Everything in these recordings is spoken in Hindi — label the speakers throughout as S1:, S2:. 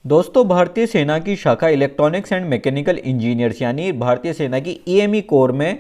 S1: दोस्तों, भारतीय सेना की शाखा इलेक्ट्रॉनिक्स एंड मैकेनिकल इंजीनियर्स यानी भारतीय सेना की ईएमई कोर में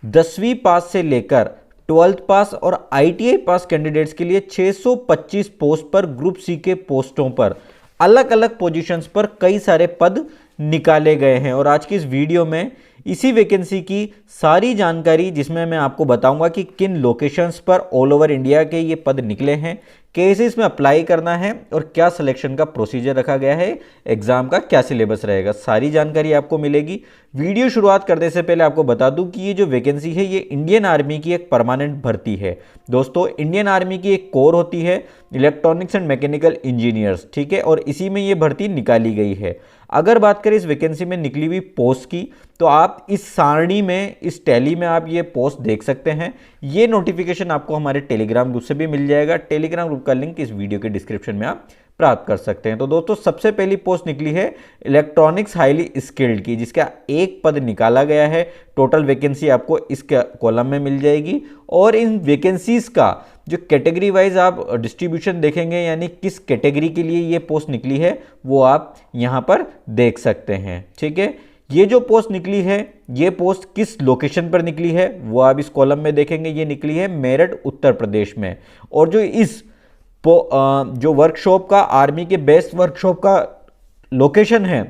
S1: 10वीं पास से लेकर 12th पास और आईटीआई पास कैंडिडेट्स के लिए 625 पोस्ट पर ग्रुप सी के पोस्टों पर अलग अलग पोजीशंस पर कई सारे पद निकाले गए हैं। और आज की इस वीडियो में इसी वैकेंसी की सारी जानकारी, जिसमें मैं आपको बताऊंगा कि किन लोकेशंस पर ऑल ओवर इंडिया के ये पद निकले हैं, कैसे इसमें अप्लाई करना है और क्या सिलेक्शन का प्रोसीजर रखा गया है, एग्जाम का क्या सिलेबस रहेगा, सारी जानकारी आपको मिलेगी। वीडियो शुरुआत करने से पहले आपको बता दूं कि ये जो वैकेंसी है ये इंडियन आर्मी की एक परमानेंट भर्ती है। दोस्तों, इंडियन आर्मी की एक कोर होती है इलेक्ट्रॉनिक्स एंड मैकेनिकल इंजीनियर्स, ठीक है, और इसी में ये भर्ती निकाली गई है। अगर बात करें इस वैकेंसी में निकली हुई पोस्ट की, तो आप इस सारणी में, इस टैली में आप ये पोस्ट देख सकते हैं। ये नोटिफिकेशन आपको हमारे टेलीग्राम ग्रुप से भी मिल जाएगा। टेलीग्राम ग्रुप का लिंक इस वीडियो के डिस्क्रिप्शन में आप प्राप्त कर सकते हैं। तो दोस्तों, सबसे पहली पोस्ट निकली है इलेक्ट्रॉनिक्स हाईली स्किल्ड की, जिसका एक पद निकाला गया है। टोटल वैकेंसी आपको इस कॉलम में मिल जाएगी और इन वैकेंसीज का जो कैटेगरी वाइज आप डिस्ट्रीब्यूशन देखेंगे, यानी किस कैटेगरी के लिए ये पोस्ट निकली है, वो आप यहाँ पर देख सकते हैं। ठीक है, ये जो पोस्ट निकली है, ये पोस्ट किस लोकेशन पर निकली है वो आप इस कॉलम में देखेंगे। ये निकली है मेरठ, उत्तर प्रदेश में। और जो इस जो वर्कशॉप का, आर्मी के बेस्ट वर्कशॉप का लोकेशन है,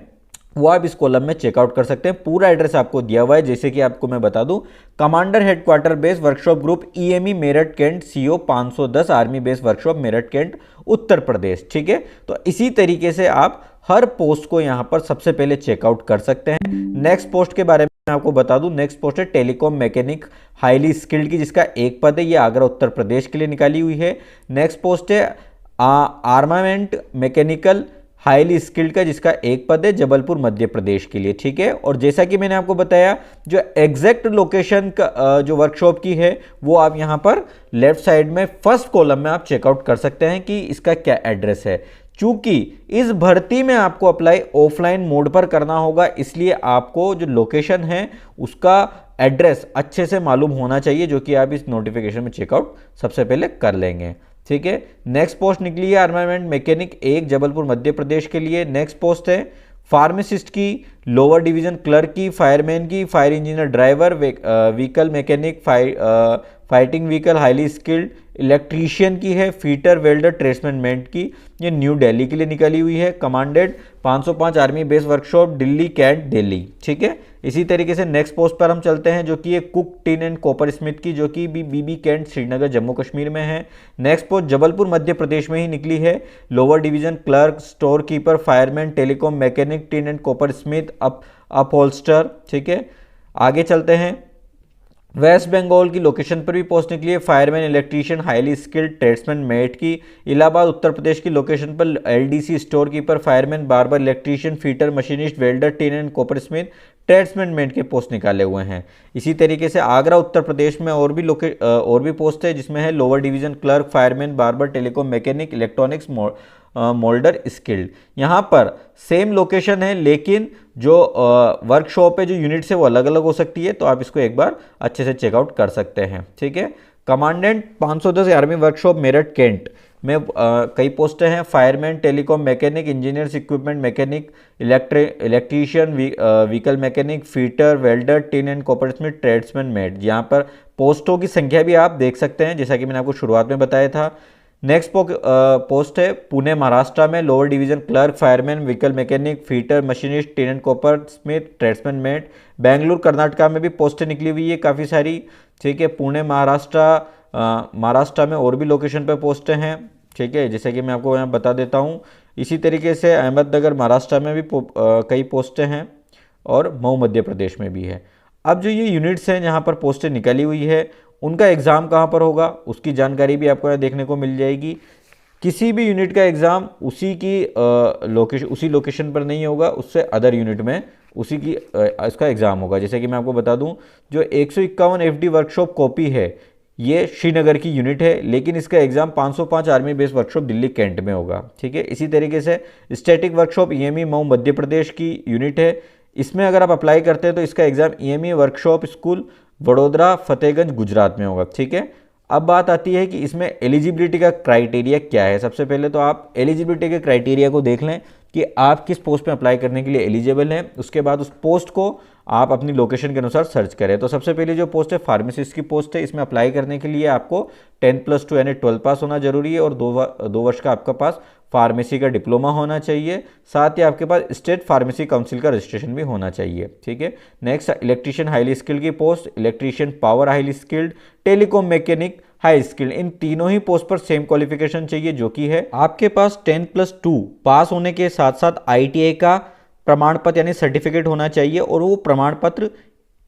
S1: वो आप इस कॉलम में चेकआउट कर सकते हैं। पूरा एड्रेस आपको दिया हुआ है। जैसे कि आपको मैं बता दूं, commander headquarter base workshop group EME Meerut cantt CO 510 army base workshop Meerut cantt Uttar Pradesh. ठीक है, तो इसी तरीके से आप हर पोस्ट को यहां पर सबसे पहले चेकआउट कर सकते हैं। नेक्स्ट पोस्ट के बारे में मैं आपको बता दूं, नेक्स्ट पोस्ट है टेलीकॉम मैकेनिक हाईली स्किल्ड की, जिसका एक पद है। ये आगरा उत्तर प्रदेश के लिए निकाली हुई है। नेक्स्ट पोस्ट है आर्मामेंट मैकेनिकल हाईली स्किल्ड का, जिसका एक पद है, जबलपुर मध्य प्रदेश के लिए। ठीक है, और जैसा कि मैंने आपको बताया, जो एग्जैक्ट लोकेशन का जो वर्कशॉप की है, वो आप यहां पर लेफ्ट साइड में फर्स्ट कॉलम में आप चेकआउट कर सकते हैं कि इसका क्या एड्रेस है। चूंकि इस भर्ती में आपको अप्लाई ऑफलाइन मोड पर करना होगा, इसलिए आपको जो लोकेशन है उसका एड्रेस अच्छे से मालूम होना चाहिए, जो कि आप इस नोटिफिकेशन में चेकआउट सबसे पहले कर लेंगे। ठीक है, नेक्स्ट पोस्ट निकली है आर्मामेंट मैकेनिक 1 जबलपुर मध्य प्रदेश के लिए। नेक्स्ट पोस्ट है फार्मासिस्ट की, लोअर डिवीजन क्लर्क की, फायरमैन की, fire engineer driver, vehicle mechanic, fighting vehicle highly skilled, electrician की है, फीटर वेल्डर ट्रेड्समैन मेंट की। ये न्यू दिल्ली के लिए निकली हुई है। Commanded 505 army base workshop Delhi cantt Delhi. ठीक है, इसी तरीके से नेक्स्ट पोस्ट पर हम चलते हैं, जो कि ये cook tin and copper Smith की, जो कि बीबी कैंट श्रीनगर जम्मू कश्मीर में है। नेक्स्ट पोस्ट जबलपुर मध्य प्रदेश में ही निकली है, lower division clerk, store keeper, fireman, telecom mechanic, tin and copper Smith, upholster. ठीक है, आगे चलते हैं। वेस्ट बंगाल की लोकेशन पर भी पोस्ट निकली है, fireman electrician highly skilled tradesman met की। इलाहाबाद उत्तर प्रदेश की लोकेशन पर LDC store keeper, fireman, barber, electrician, fitter, machinist, welder, tin and copper smith, tradesman met के पोस्ट निकाले हुए हैं। इसी तरीके से आगरा उत्तर प्रदेश में और भी पोस्ट है, जिसमें है lower division clerk, fireman, barber, telecom mechanic, electronics moulder skilled. यहाँ पर सेम लोकेशन है, लेकिन जो वर्कशॉप है, जो यूनिट्स है, वो अलग अलग हो सकती है। तो आप इसको एक बार अच्छे से चेकआउट कर सकते हैं। ठीक है, commandant 510 army workshop Meerut cantt में कई पोस्टें हैं, fireman, telecom mechanic, engineers equipment mechanic, electrician, vehicle mechanic, fitter, welder, tin and copper smith, tradesman mate. यहाँ पर पोस्टों की संख्या भी आप देख सकते हैं, जैसा कि मैंने आपको शुरुआत में बताया था। नेक्स्ट पोस्ट है पुणे महाराष्ट्र में, lower division clerk, fireman, vehicle mechanic, fitter, machinist, tin and copper smith, tradesman met. Bengaluru Karnataka में भी पोस्टें निकली हुई है काफ़ी सारी। ठीक है, पुणे महाराष्ट्र में और भी लोकेशन पर पोस्टें हैं। ठीक है, जैसे कि मैं आपको यहाँ बता देता हूँ। इसी तरीके से अहमदनगर महाराष्ट्र में भी कई पोस्टें हैं और मऊ मध्य प्रदेश में भी है। अब जो ये यूनिट्स हैं जहाँ पर पोस्टें निकली हुई है, उनका एग्ज़ाम कहाँ पर होगा, उसकी जानकारी भी आपको यहाँ देखने को मिल जाएगी। किसी भी यूनिट का एग्ज़ाम उसी लोकेशन पर नहीं होगा, उससे अदर यूनिट में इसका एग्ज़ाम होगा। जैसे कि मैं आपको बता दूं, जो 151 FD वर्कशॉप कॉपी है, ये श्रीनगर की यूनिट है, लेकिन इसका exam 505 army base workshop Delhi cantt में होगा। ठीक है, इसी तरीके से static workshop EME Mhow Madhya Pradesh की यूनिट है। इसमें अगर आप अप्लाई करते हैं तो इसका exam EME workshop school Vadodara Fatehganj Gujarat में होगा। ठीक है, अब बात आती है कि इसमें एलिजिबिलिटी का क्राइटेरिया क्या है। सबसे पहले तो आप एलिजिबिलिटी के क्राइटेरिया को देख लें। कि आप किस पोस्ट पे अप्लाई करने के लिए एलिजिबल हैं। उसके बाद उस पोस्ट को आप अपनी लोकेशन के अनुसार सर्च करें। तो सबसे पहले जो पोस्ट है फार्मासिस्ट की पोस्ट है। इसमें अप्लाई करने के लिए आपको 10+2 यानी 12 पास होना जरूरी है और 2 वर्ष का आपका पास फार्मेसी का डिप्लोमा होना चाहिए। साथ ही आपके पास स्टेट फार्मेसी काउंसिल का रजिस्ट्रेशन भी होना चाहिए। ठीक है। नेक्स्ट, इलेक्ट्रीशियन हाईली स्किल्ड की post, electrician power highly skilled, telecom mechanic high skilled, इन तीनों ही पोस्ट पर सेम क्वालिफिकेशन चाहिए जो कि है आपके पास 10+2 पास होने के साथ साथ ITI का प्रमाण पत्र यानी सर्टिफिकेट होना चाहिए और वो प्रमाण पत्र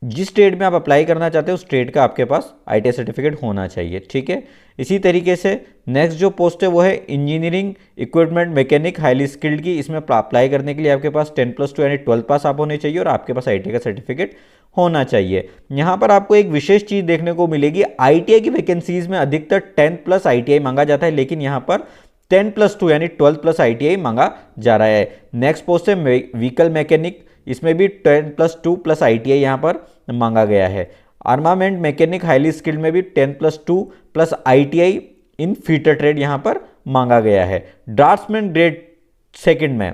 S1: जिस स्टेट में आप अप्लाई करना चाहते हो उस स्टेट का आपके पास ITI सर्टिफिकेट होना चाहिए। ठीक है। इसी तरीके से नेक्स्ट जो पोस्ट है वो है engineering equipment mechanic highly skilled की। इसमें अप्लाई करने के लिए आपके पास 10+2 यानी 12 पास आप होने चाहिए और आपके पास ITI का सर्टिफिकेट होना चाहिए। यहाँ पर आपको एक विशेष चीज देखने को मिलेगी, ITI की वैकेंसीज में अधिकतर 10+ ITI मांगा जाता है, लेकिन यहाँ पर 10+2 यानी 12+ ITI मांगा जा रहा है। नेक्स्ट पोस्ट है व्हीकल मैकेनिक, इसमें भी 10+2 ITI यहाँ पर मांगा गया है। आर्मामेंट मैकेनिक हाईली स्किल्ड में भी 10+2 ITI इन फीटर ट्रेड यहाँ पर मांगा गया है। ड्राफ्ट्समैन ग्रेड सेकंड में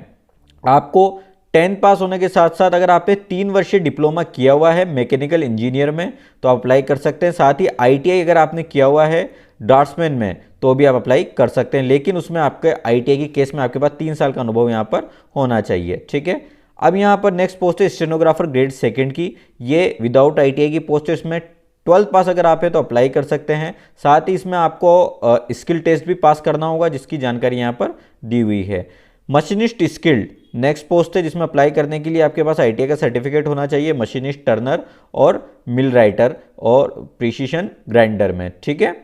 S1: आपको 10 पास होने के साथ साथ अगर आपने 3 वर्षीय डिप्लोमा किया हुआ है मैकेनिकल इंजीनियर में तो आप अप्लाई कर सकते हैं। साथ ही ITI अगर आपने किया हुआ है ड्राफ्ट्समैन में तो भी आप अप्लाई कर सकते हैं, लेकिन उसमें आपके ITI के केस में आपके पास 3 साल का अनुभव यहाँ पर होना चाहिए। ठीक है। अब यहाँ पर नेक्स्ट पोस्ट है स्टेनोग्राफर ग्रेड सेकंड की, ये विदाउट ITI की पोस्ट है। इसमें 12 पास अगर आप है तो अप्लाई कर सकते हैं। साथ ही इसमें आपको स्किल टेस्ट भी पास करना होगा जिसकी जानकारी यहाँ पर दी हुई है। मशीनिस्ट स्किल्ड नेक्स्ट पोस्ट है जिसमें अप्लाई करने के लिए आपके पास ITI का सर्टिफिकेट होना चाहिए मशीनिस्ट टर्नर और मिल राइटर और प्रिसीशन ग्राइंडर में। ठीक है।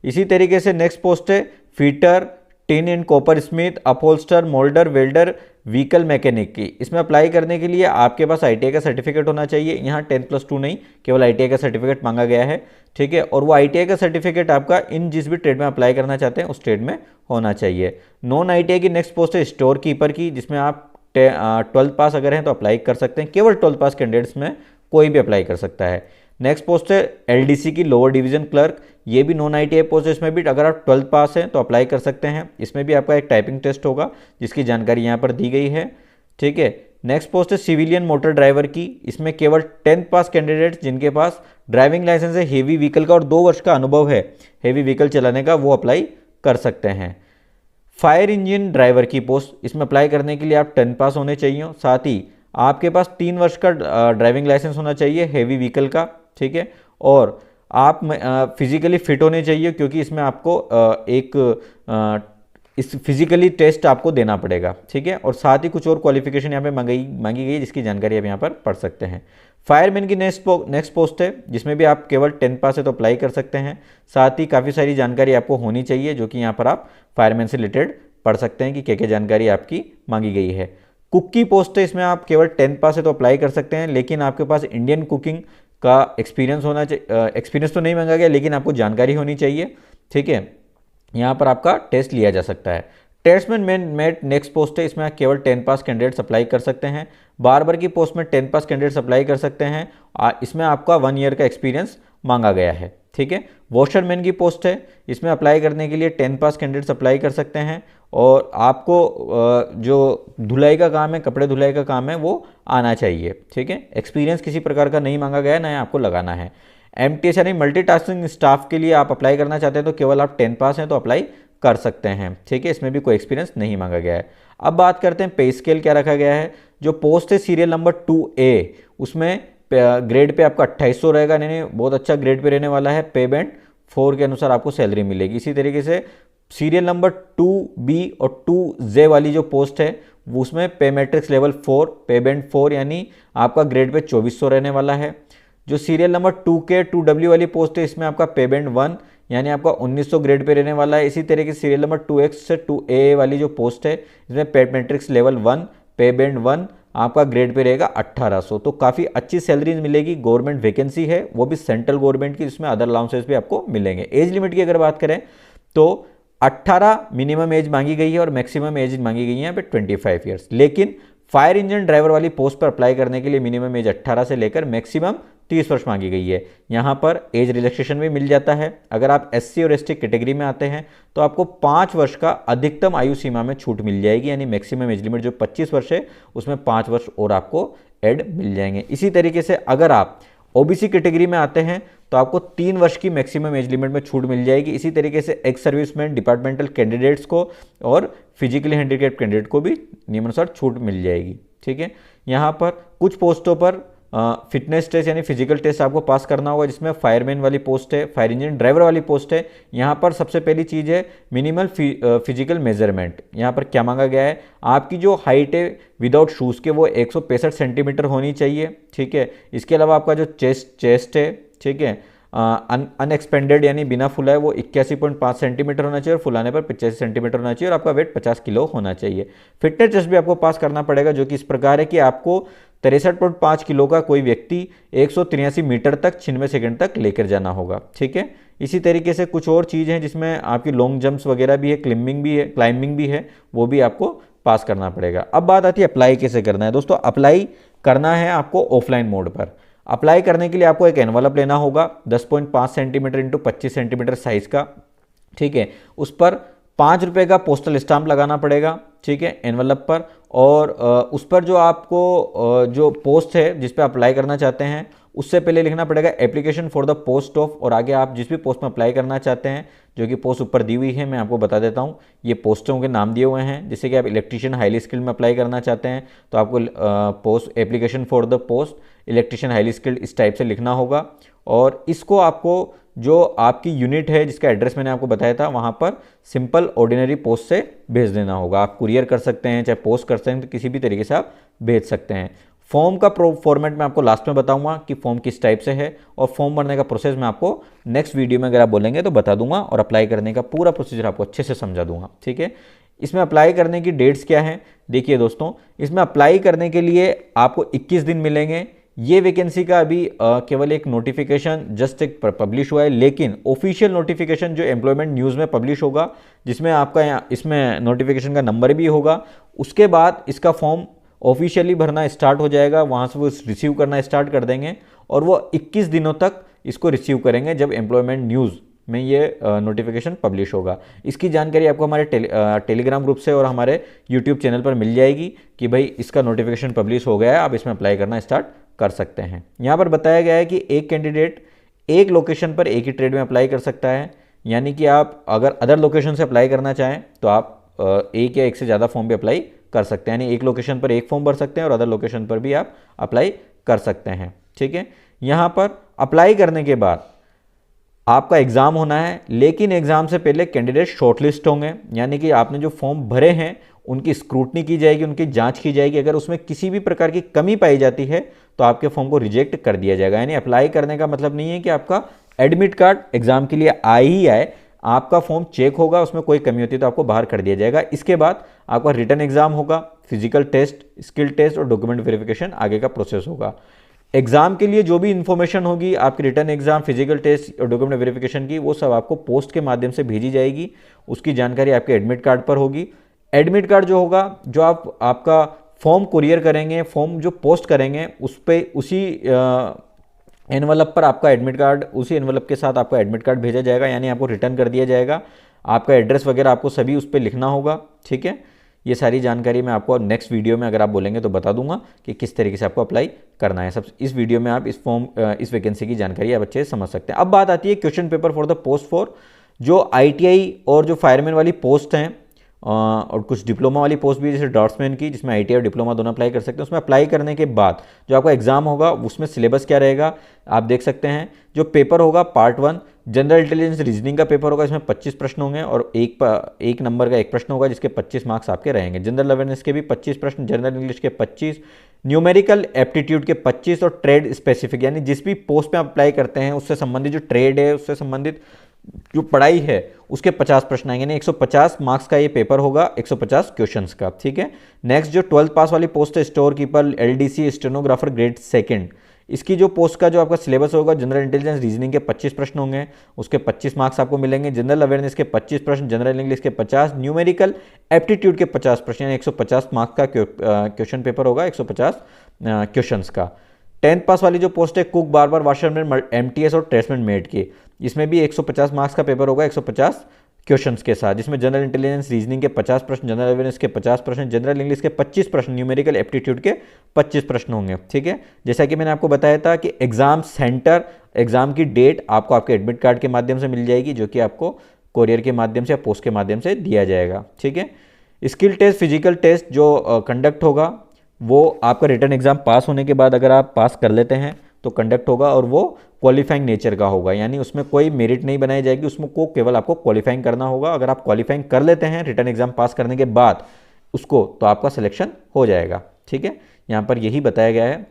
S1: इसी तरीके से नेक्स्ट पोस्ट है fitter tin and copper Smith upholster moulder welder vehicle mechanic की। इसमें अप्लाई करने के लिए आपके पास ITI का सर्टिफिकेट होना चाहिए। यहाँ 10+2 नहीं, केवल ITI का सर्टिफिकेट मांगा गया है। ठीक है। और वो ITI का सर्टिफिकेट आपका इन जिस भी ट्रेड में अप्लाई करना चाहते हैं उस ट्रेड में होना चाहिए। नॉन ITI की नेक्स्ट पोस्ट है स्टोर कीपर की, जिसमें आप 12 पास अगर हैं तो अप्लाई कर सकते हैं। केवल 12 पास कैंडिडेट्स में कोई भी अप्लाई कर सकता है। नेक्स्ट पोस्ट है LDC की लोअर डिवीजन क्लर्क, ये भी नॉन ITI पोस्ट है। इसमें भी अगर आप 12 पास हैं तो अप्लाई कर सकते हैं। इसमें भी आपका एक टाइपिंग टेस्ट होगा जिसकी जानकारी यहाँ पर दी गई है। ठीक है। नेक्स्ट पोस्ट है सिविलियन मोटर ड्राइवर की, इसमें केवल 10 पास कैंडिडेट्स जिनके पास ड्राइविंग लाइसेंस है हेवी व्हीकल का और 2 वर्ष का अनुभव है हेवी व्हीकल चलाने का, वो अप्लाई कर सकते हैं। फायर इंजन ड्राइवर की पोस्ट, इसमें अप्लाई करने के लिए आप 10 पास होने चाहिए। साथ ही आपके पास 3 वर्ष का ड्राइविंग लाइसेंस होना चाहिए हेवी व्हीकल का। ठीक है। और आप फिजिकली फिट होने चाहिए क्योंकि इसमें आपको इस फिजिकली टेस्ट आपको देना पड़ेगा। ठीक है। और साथ ही कुछ और क्वालिफिकेशन यहाँ पे मांगी गई जिसकी जानकारी आप यहाँ पर पढ़ सकते हैं। फायरमैन की नेक्स्ट पोस्ट है जिसमें भी आप केवल 10 पास है तो अप्लाई कर सकते हैं। साथ ही काफ़ी सारी जानकारी आपको होनी चाहिए जो कि यहाँ पर आप फायरमैन से रिलेटेड पढ़ सकते हैं कि क्या क्या जानकारी आपकी मांगी गई है। कुक की पोस्ट है, इसमें आप केवल 10 पास है तो अप्लाई कर सकते हैं, लेकिन आपके पास इंडियन कुकिंग का एक्सपीरियंस होना चाहिए। एक्सपीरियंस तो नहीं मांगा गया लेकिन आपको जानकारी होनी चाहिए। ठीक है। यहाँ पर आपका टेस्ट लिया जा सकता है। ट्रेड्समैन मेट नेक्स्ट पोस्ट है, इसमें केवल 10 पास कैंडिडेट्स अप्लाई कर सकते हैं। बार्बर की पोस्ट में 10 पास कैंडिडेट्स अप्लाई कर सकते हैं। इसमें आपका 1 ईयर का एक्सपीरियंस मांगा गया है। ठीक है। वॉशरमैन की पोस्ट है, इसमें अप्लाई करने के लिए 10 पास कैंडिडेट्स अप्लाई कर सकते हैं और आपको जो धुलाई का काम है, कपड़े धुलाई का काम है, वो आना चाहिए। ठीक है। एक्सपीरियंस किसी प्रकार का नहीं मांगा गया है, ना आपको लगाना है। MTS यानी मल्टीटास्किंग स्टाफ के लिए आप अप्लाई करना चाहते हैं तो केवल आप 10 पास हैं तो अप्लाई कर सकते हैं। ठीक है। इसमें भी कोई एक्सपीरियंस नहीं मांगा गया है। अब बात करते हैं पे स्केल क्या रखा गया है। जो पोस्ट है सीरियल नंबर 2A, उसमें ग्रेड पे आपका 2800 रहेगा, यानी बहुत अच्छा ग्रेड पे रहने वाला है। पे बैंड 4 के अनुसार आपको सैलरी मिलेगी। इसी तरीके से सीरियल नंबर 2B और 2J वाली जो पोस्ट है उसमें पे मैट्रिक्स लेवल 4 पे बैंड 4 यानी आपका ग्रेड पे 2400 रहने वाला है। जो सीरियल नंबर 2K 2W वाली पोस्ट है इसमें आपका पे बैंड 1 यानी आपका 1900 ग्रेड पे रहने वाला है। इसी तरीके से सीरियल नंबर 2X से 2A वाली जो पोस्ट है इसमें पे मैट्रिक्स लेवल 1 पे बैंड 1 आपका ग्रेड पे रहेगा 1800। तो काफ़ी अच्छी सैलरी मिलेगी। गवर्नमेंट वैकेंसी है, वो भी सेंट्रल गवर्नमेंट की, जिसमें अदर अलाउंसेस भी आपको मिलेंगे। एज लिमिट की अगर बात करें तो 18 मिनिमम एज मांगी गई है और मैक्सिमम एज मांगी गई है यहाँ पे 25 ईयर्स। लेकिन फायर इंजन ड्राइवर वाली पोस्ट पर अप्लाई करने के लिए मिनिमम एज 18 से लेकर मैक्सिमम 30 वर्ष मांगी गई है। यहाँ पर एज रिलैक्सेशन भी मिल जाता है। अगर आप SC और ST कैटेगरी में आते हैं तो आपको 5 वर्ष का अधिकतम आयु सीमा में छूट मिल जाएगी, यानी मैक्सिमम एज लिमिट जो 25 वर्ष है उसमें 5 वर्ष और आपको ऐड मिल जाएंगे। इसी तरीके से अगर आप OBC कैटेगरी में आते हैं तो आपको 3 वर्ष की मैक्सिमम एज लिमिट में छूट मिल जाएगी। इसी तरीके से एक्स सर्विसमैन, डिपार्टमेंटल कैंडिडेट्स को और फिजिकली हैंडीकैप्ड कैंडिडेट को भी नियमानुसार छूट मिल जाएगी। ठीक है, यहाँ पर कुछ पोस्टों पर फिटनेस टेस्ट यानी फिजिकल टेस्ट आपको पास करना होगा, जिसमें फायरमैन वाली पोस्ट है, फायर इंजन ड्राइवर वाली पोस्ट है। यहाँ पर सबसे पहली चीज़ है मिनिमल फिजिकल मेजरमेंट। यहाँ पर क्या मांगा गया है, आपकी जो हाइट है विदाउट शूज़ के वो 165 सेंटीमीटर होनी चाहिए। ठीक है, इसके अलावा आपका जो चेस्ट है, ठीक है, अनएक्सपेंडेड यानी बिना फुलाए वो 81.5 सेंटीमीटर होना चाहिए और फुलाने पर 85 सेंटीमीटर होना चाहिए और आपका वेट 50 किलो होना चाहिए। फिटनेस टेस्ट भी आपको पास करना पड़ेगा, जो कि इस प्रकार है कि आपको 63.5 किलो का कोई व्यक्ति 183 मीटर तक 96 सेकंड तक लेकर जाना होगा। ठीक है, इसी तरीके से कुछ और चीज़ हैं जिसमें आपकी लॉन्ग जंप्स वगैरह भी है, क्लाइंबिंग भी है, वो भी आपको पास करना पड़ेगा। अब बात आती है अप्लाई कैसे करना है। दोस्तों, अप्लाई करना है आपको ऑफलाइन मोड पर। अप्लाई करने के लिए आपको एक एनवलप लेना होगा 10.5 सेंटीमीटर इंटू 25 सेंटीमीटर साइज़ का। ठीक है, उस पर 5 रुपये का पोस्टल स्टाम्प लगाना पड़ेगा। ठीक है, एनवलप पर, और उस पर जो आपको जो पोस्ट है जिस पे अप्लाई करना चाहते हैं उससे पहले लिखना पड़ेगा application for the post of, और आगे आप जिस भी पोस्ट में अप्लाई करना चाहते हैं, जो कि पोस्ट ऊपर दी हुई है, मैं आपको बता देता हूँ। ये पोस्टों के नाम दिए हुए हैं, जैसे कि आप इलेक्ट्रीशियन हाईली स्किल्ड में अप्लाई करना चाहते हैं तो आपको post application for the post electrician highly skilled इस टाइप से लिखना होगा। और इसको आपको जो आपकी यूनिट है जिसका एड्रेस मैंने आपको बताया था वहाँ पर सिंपल ऑर्डिनरी पोस्ट से भेज देना होगा। आप कुरियर कर सकते हैं, चाहे पोस्ट कर सकते हैं, तो किसी भी तरीके से आप भेज सकते हैं। फॉर्म का फॉर्मेट मैं आपको लास्ट में बताऊंगा कि फॉर्म किस टाइप से है, और फॉर्म भरने का प्रोसेस मैं आपको नेक्स्ट वीडियो में अगर आप बोलेंगे तो बता दूंगा, और अप्लाई करने का पूरा प्रोसीजर आपको अच्छे से समझा दूंगा। ठीक है, इसमें अप्लाई करने की डेट्स क्या हैं, देखिए दोस्तों, इसमें अप्लाई करने के लिए आपको 21 दिन मिलेंगे। ये वैकेंसी का अभी केवल एक नोटिफिकेशन जस्ट एक पब्लिश हुआ है, लेकिन ऑफिशियल नोटिफिकेशन जो एम्प्लॉयमेंट न्यूज़ में पब्लिश होगा, जिसमें आपका इसमें नोटिफिकेशन का नंबर भी होगा, उसके बाद इसका फॉर्म ऑफिशियली भरना स्टार्ट हो जाएगा। वहाँ से वो रिसीव करना स्टार्ट कर देंगे और वो 21 दिनों तक इसको रिसीव करेंगे जब एम्प्लॉयमेंट न्यूज़ में ये नोटिफिकेशन पब्लिश होगा। इसकी जानकारी आपको हमारे टेलीग्राम ग्रुप से और हमारे यूट्यूब चैनल पर मिल जाएगी कि भाई इसका नोटिफिकेशन पब्लिश हो गया है, आप इसमें अप्लाई करना स्टार्ट कर सकते हैं। यहाँ पर बताया गया है कि एक कैंडिडेट एक लोकेशन पर एक ही ट्रेड में अप्लाई कर सकता है, यानी कि आप अगर अदर लोकेशन से अप्लाई करना चाहें तो आप एक या एक से ज़्यादा फॉर्म भी अप्लाई कर सकते हैं, यानी एक लोकेशन पर एक फॉर्म भर सकते हैं और अदर लोकेशन पर भी आप अप्लाई कर सकते हैं। ठीक है, यहाँ पर अप्लाई करने के बाद आपका एग्ज़ाम होना है, लेकिन एग्ज़ाम से पहले कैंडिडेट शॉर्टलिस्ट होंगे, यानी कि आपने जो फॉर्म भरे हैं उनकी स्क्रूटनी की जाएगी, उनकी जांच की जाएगी। अगर उसमें किसी भी प्रकार की कमी पाई जाती है तो आपके फॉर्म को रिजेक्ट कर दिया जाएगा। यानी अप्लाई करने का मतलब नहीं है कि आपका एडमिट कार्ड एग्ज़ाम के लिए आए ही आए, आपका फॉर्म चेक होगा, उसमें कोई कमी होती है तो आपको बाहर कर दिया जाएगा। इसके बाद आपका रिटन एग्ज़ाम होगा, फिजिकल टेस्ट, स्किल टेस्ट और डॉक्यूमेंट वेरिफिकेशन आगे का प्रोसेस होगा। एग्जाम के लिए जो भी इन्फॉर्मेशन होगी आपकी रिटर्न एग्जाम, फिजिकल टेस्ट और डॉक्यूमेंट वेरिफिकेशन की, वो सब आपको पोस्ट के माध्यम से भेजी जाएगी। उसकी जानकारी आपके एडमिट कार्ड पर होगी। एडमिट कार्ड जो होगा, जो आपका फॉर्म कुरियर करेंगे, फॉर्म जो पोस्ट करेंगे, उस पर उसी एनवलप पर आपका एडमिट कार्ड, उसी एनवलप के साथ आपका एडमिट कार्ड भेजा जाएगा, यानी आपको रिटर्न कर दिया जाएगा। आपका एड्रेस वगैरह आपको सभी उस पर लिखना होगा। ठीक है, ये सारी जानकारी मैं आपको नेक्स्ट वीडियो में अगर आप बोलेंगे तो बता दूंगा कि किस तरीके से आपको अप्लाई करना है। सब इस वीडियो में आप इस वैकेंसी की जानकारी आप अच्छे से समझ सकते हैं। अब बात आती है question paper for the post for जो ITI और जो फायरमैन वाली पोस्ट हैं, और कुछ डिप्लोमा वाली पोस्ट भी, जैसे ड्राफ्ट्समैन की, जिसमें ITI और डिप्लोमा दोनों अप्लाई कर सकते हैं। उसमें अप्लाई करने के बाद जो आपका एग्जाम होगा उसमें सिलेबस क्या रहेगा आप देख सकते हैं। जो पेपर होगा पार्ट 1 जनरल इंटेलिजेंस रीजनिंग का पेपर होगा, इसमें 25 प्रश्न होंगे और एक नंबर का एक प्रश्न होगा जिसके 25 मार्क्स आपके रहेंगे। जनरल अवेयरनेस के भी 25 प्रश्न, जनरल इंग्लिश के 25, न्यूमेरिकल एप्टीट्यूड के 25 और ट्रेड स्पेसिफिक, यानी जिस भी पोस्ट में आप अप्लाई करते हैं उससे संबंधित जो ट्रेड है, उससे संबंधित जो पढ़ाई है उसके 50 प्रश्न आएंगे। यानी 150 मार्क्स का ये पेपर होगा, 150 क्वेश्चंस का। ठीक है, नेक्स्ट जो 12th पास वाली पोस्ट है, store keeper, LDC, stenographer grade 2, इसकी जो पोस्ट का जो आपका सिलेबस होगा, जनरल इंटेलिजेंस रीजनिंग के 25 प्रश्न होंगे, उसके 25 मार्क्स आपको मिलेंगे। जनरल अवेयरनेस के 25 प्रश्न, जनरल इंग्लिश के 50, न्यूमेरिकल एप्टीट्यूड के 50 प्रश्न, यानी 150 मार्क्स का क्वेश्चन पेपर होगा, 150 क्वेश्चंस का। 10th पास वाली जो पोस्ट है कुक, बार्बर, वाशरमैन, एमटीएस और ट्रेसमैन मेड की, इसमें भी 150 मार्क्स का पेपर होगा 150 क्वेश्चंस के साथ, जिसमें जनरल इंटेलिजेंस रीजनिंग के 50 प्रश्न, जनरल अवेयरनेस के 50 प्रश्न, जनरल इंग्लिश के 25 प्रश्न, न्यूमेरिकल एप्टीट्यूड के 25 प्रश्न होंगे। ठीक है, जैसा कि मैंने आपको बताया था कि एग्जाम सेंटर, एग्जाम की डेट आपको आपके एडमिट कार्ड के माध्यम से मिल जाएगी, जो कि आपको कोरियर के माध्यम से या पोस्ट के माध्यम से दिया जाएगा। ठीक है, स्किल टेस्ट, फिजिकल टेस्ट जो कंडक्ट होगा वो आपका रिटन एग्जाम पास होने के बाद अगर आप पास कर लेते हैं तो कंडक्ट होगा, और वो क्वालिफाइंग नेचर का होगा, यानी उसमें कोई मेरिट नहीं बनाई जाएगी, उसमें को केवल आपको क्वालिफाइंग करना होगा। अगर आप क्वालिफाइंग कर लेते हैं रिटन एग्जाम पास करने के बाद उसको, तो आपका सिलेक्शन हो जाएगा। ठीक है, यहाँ पर यही बताया गया है।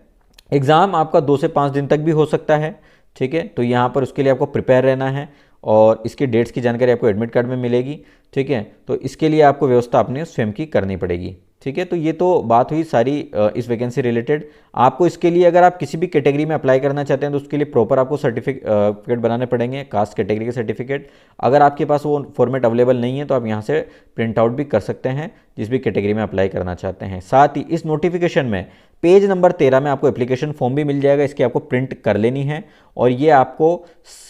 S1: एग्ज़ाम आपका 2 से 5 दिन तक भी हो सकता है। ठीक है, तो यहाँ पर उसके लिए आपको प्रिपेयर रहना है, और इसकी डेट्स की जानकारी आपको एडमिट कार्ड में मिलेगी। ठीक है, तो इसके लिए आपको व्यवस्था अपने स्वयं की करनी पड़ेगी। ठीक है, तो ये तो बात हुई सारी इस वैकेंसी रिलेटेड। आपको इसके लिए अगर आप किसी भी कैटेगरी में अप्लाई करना चाहते हैं तो उसके लिए प्रॉपर आपको सर्टिफिकेट बनाने पड़ेंगे, कास्ट कैटेगरी के सर्टिफिकेट। अगर आपके पास वो फॉर्मेट अवेलेबल नहीं है तो आप यहाँ से प्रिंट आउट भी कर सकते हैं जिस भी कैटेगरी में अप्लाई करना चाहते हैं। साथ ही इस नोटिफिकेशन में पेज नंबर 13 में आपको एप्लीकेशन फॉर्म भी मिल जाएगा, इसकी आपको प्रिंट कर लेनी है, और ये आपको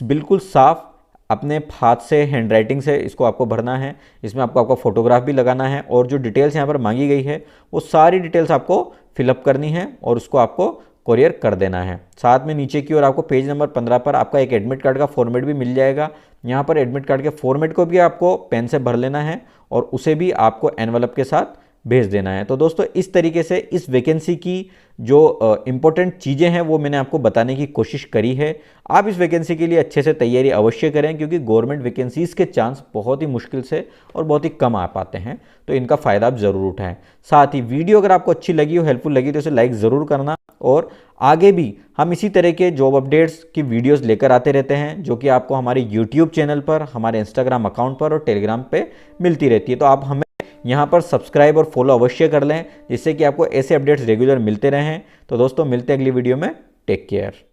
S1: बिल्कुल साफ अपने हाथ से हैंड राइटिंग से इसको आपको भरना है। इसमें आपको आपका फोटोग्राफ भी लगाना है, और जो डिटेल्स यहाँ पर मांगी गई है वो सारी डिटेल्स आपको फिलअप करनी है और उसको आपको कोरियर कर देना है। साथ में नीचे की ओर आपको पेज नंबर 15 पर आपका एक एडमिट कार्ड का फॉर्मेट भी मिल जाएगा। यहाँ पर एडमिट कार्ड के फॉर्मेट को भी आपको पेन से भर लेना है और उसे भी आपको एनवलप के साथ भेज देना है। तो दोस्तों इस तरीके से इस वैकेंसी की जो इम्पोर्टेंट चीज़ें हैं वो मैंने आपको बताने की कोशिश करी है। आप इस वैकेंसी के लिए अच्छे से तैयारी अवश्य करें, क्योंकि गवर्नमेंट वैकेंसीज़ के चांस बहुत ही मुश्किल से और बहुत ही कम आ पाते हैं, तो इनका फ़ायदा आप ज़रूर उठाएं। साथ ही वीडियो अगर आपको अच्छी लगी हो, हेल्पफुल लगी, तो इसे लाइक ज़रूर करना, और आगे भी हम इसी तरह के जॉब अपडेट्स की वीडियोज़ लेकर आते रहते हैं, जो कि आपको हमारे यूट्यूब चैनल पर, हमारे इंस्टाग्राम अकाउंट पर और टेलीग्राम पर मिलती रहती है। तो आप हमें यहाँ पर सब्सक्राइब और फॉलो अवश्य कर लें, जिससे कि आपको ऐसे अपडेट्स रेगुलर मिलते रहें। तो दोस्तों मिलते हैं अगली वीडियो में। Take care.